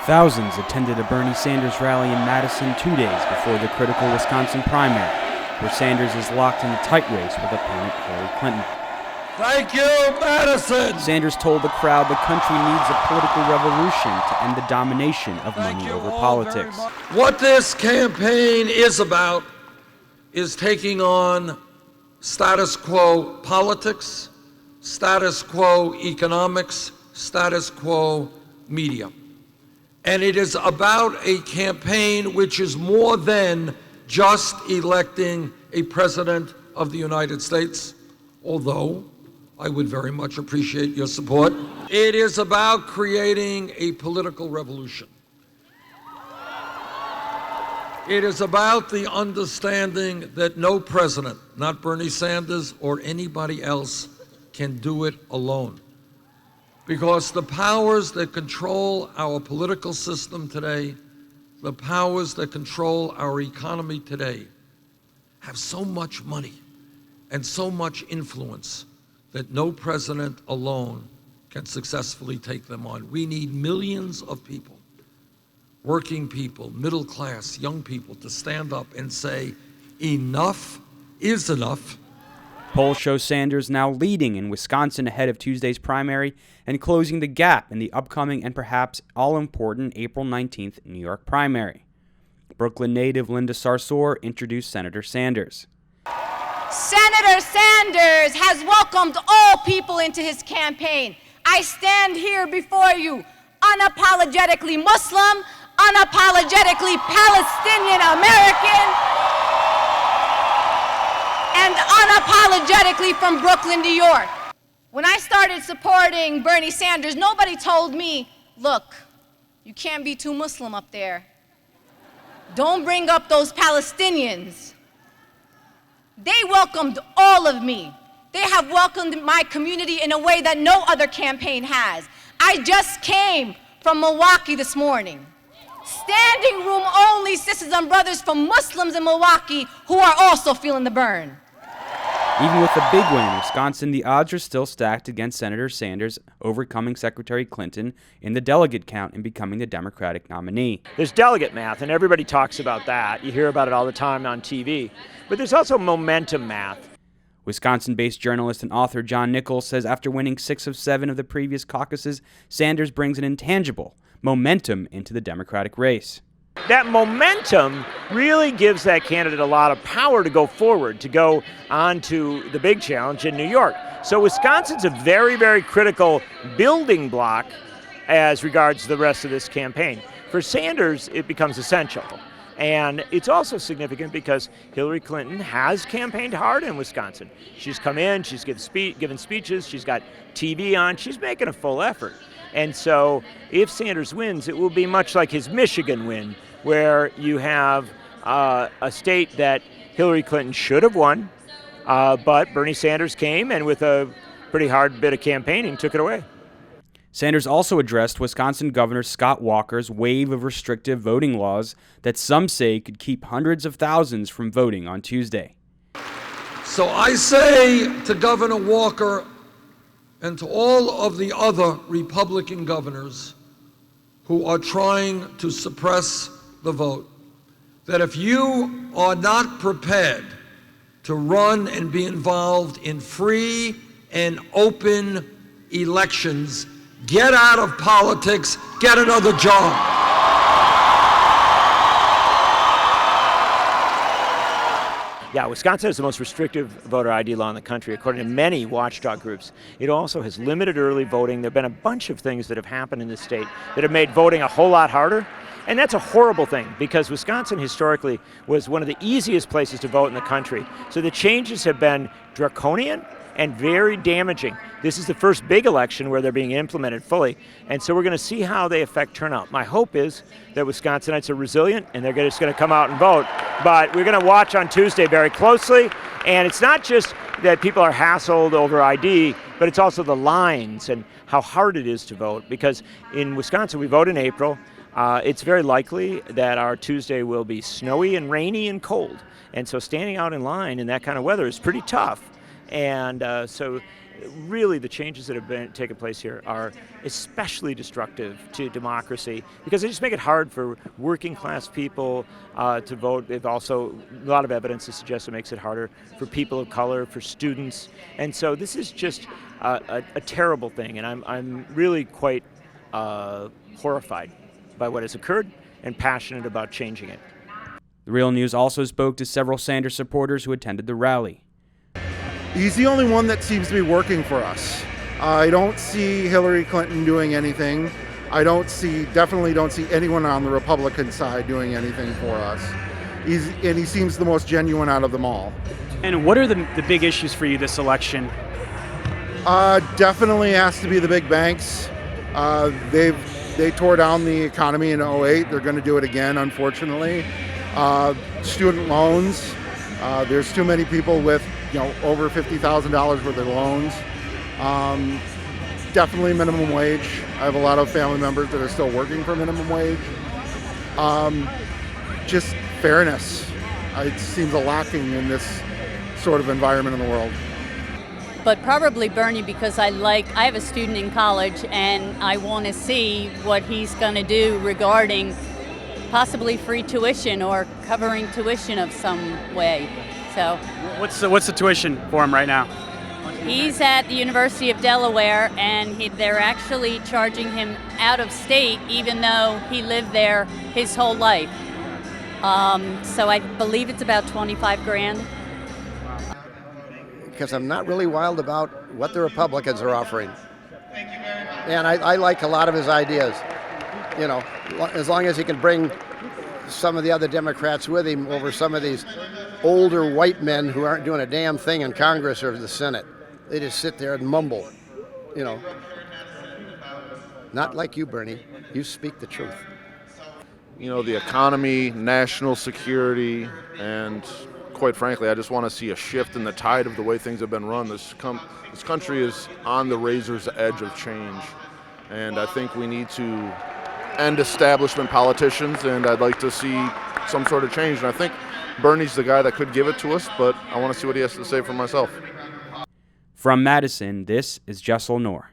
Thousands attended a Bernie Sanders rally in Madison 2 days before the critical Wisconsin primary, where Sanders is locked in a tight race with opponent Hillary Clinton. Thank you, Madison! Sanders told the crowd the country needs a political revolution to end the domination of money over politics. What this campaign is about is taking on status quo politics, status quo economics, status quo media. And it is about a campaign which is more than just electing a president of the United States, although I would very much appreciate your support. It is about creating a political revolution. It is about the understanding that no president, not Bernie Sanders or anybody else, can do it alone. Because the powers that control our political system today, the powers that control our economy today, have so much money and so much influence that no president alone can successfully take them on. We need millions of people, working people, middle class, young people, to stand up and say, enough is enough. Polls show Sanders now leading in Wisconsin ahead of Tuesday's primary and closing the gap in the upcoming and perhaps all-important April 19th New York primary. Brooklyn native Linda Sarsour introduced Senator Sanders. Senator Sanders has welcomed all people into his campaign. I stand here before you unapologetically Muslim, unapologetically Palestinian American, and unapologetically from Brooklyn, New York. When I started supporting Bernie Sanders, nobody told me, look, you can't be too Muslim up there. Don't bring up those Palestinians. They welcomed all of me. They have welcomed my community in a way that no other campaign has. I just came from Milwaukee this morning. Standing room only sisters and brothers from Muslims in Milwaukee who are also feeling the burn. Even with a big win in Wisconsin, the odds are still stacked against Senator Sanders overcoming Secretary Clinton in the delegate count and becoming the Democratic nominee. There's delegate math, and everybody talks about that. You hear about it all the time on TV. But there's also momentum math. Wisconsin-based journalist and author John Nichols says after winning 6 of 7 of the previous caucuses, Sanders brings an intangible momentum into the Democratic race. That momentum really gives that candidate a lot of power to go forward, to go on to the big challenge in New York. So Wisconsin's a very, very critical building block as regards the rest of this campaign. For Sanders, it becomes essential. And it's also significant because Hillary Clinton has campaigned hard in Wisconsin. She's come in, she's given speeches, she's got TV on, she's making a full effort. And so if Sanders wins, it will be much like his Michigan win, where you have a state that Hillary Clinton should have won, but Bernie Sanders came and with a pretty hard bit of campaigning took it away. Sanders also addressed Wisconsin Governor Scott Walker's wave of restrictive voting laws that some say could keep hundreds of thousands from voting on Tuesday. So I say to Governor Walker and to all of the other Republican governors who are trying to suppress the vote, that if you are not prepared to run and be involved in free and open elections, get out of politics, get another job. Yeah, Wisconsin has the most restrictive voter ID law in the country, according to many watchdog groups. It also has limited early voting. There have been a bunch of things that have happened in this state that have made voting a whole lot harder. And that's a horrible thing because Wisconsin historically was one of the easiest places to vote in the country. So the changes have been draconian and very damaging. This is the first big election where they're being implemented fully, and so we're going to see how they affect turnout. My hope is that Wisconsinites are resilient and they're just going to come out and vote, but we're going to watch on Tuesday very closely, and it's not just that people are hassled over ID, but it's also the lines and how hard it is to vote, because in Wisconsin we vote in April. It's very likely that our Tuesday will be snowy and rainy and cold, and so standing out in line in that kind of weather is pretty tough. And really the changes that have been taken place here are especially destructive to democracy because they just make it hard for working class people to vote. They've also, a lot of evidence to suggest it makes it harder for people of color, for students. And so this is just a terrible thing, and I'm really quite horrified by what has occurred and passionate about changing it. The Real News also spoke to several Sanders supporters who attended the rally. He's the only one that seems to be working for us. I don't see Hillary Clinton doing anything. Definitely don't see anyone on the Republican side doing anything for us. He seems the most genuine out of them all. And what are the big issues for you this election? Definitely has to be the big banks. They tore down the economy in 2008. They're going to do it again, unfortunately. Student loans. There's too many people with over $50,000 worth of loans. Definitely minimum wage. I have a lot of family members that are still working for minimum wage. Just fairness. It seems lacking in this sort of environment in the world. But probably Bernie, because I have a student in college and I want to see what he's going to do regarding possibly free tuition or covering tuition of some way. So what's the tuition for him right now? he's at the University of Delaware, and they're actually charging him out of state, even though he lived there his whole life. So I believe it's about 25 grand. Because I'm not really wild about what the Republicans are offering. And I like a lot of his ideas. You know, as long as he can bring some of the other Democrats with him over some of these older white men who aren't doing a damn thing in Congress or the Senate. They just sit there and mumble, you know. Not like you, Bernie. You speak the truth. You know, the economy, national security, and quite frankly, I just want to see a shift in the tide of the way things have been run. This country is on the razor's edge of change, and I think we need to end establishment politicians, and I'd like to see some sort of change. And I think Bernie's the guy that could give it to us, but I want to see what he has to say for myself. From Madison, this is Jessel Noor.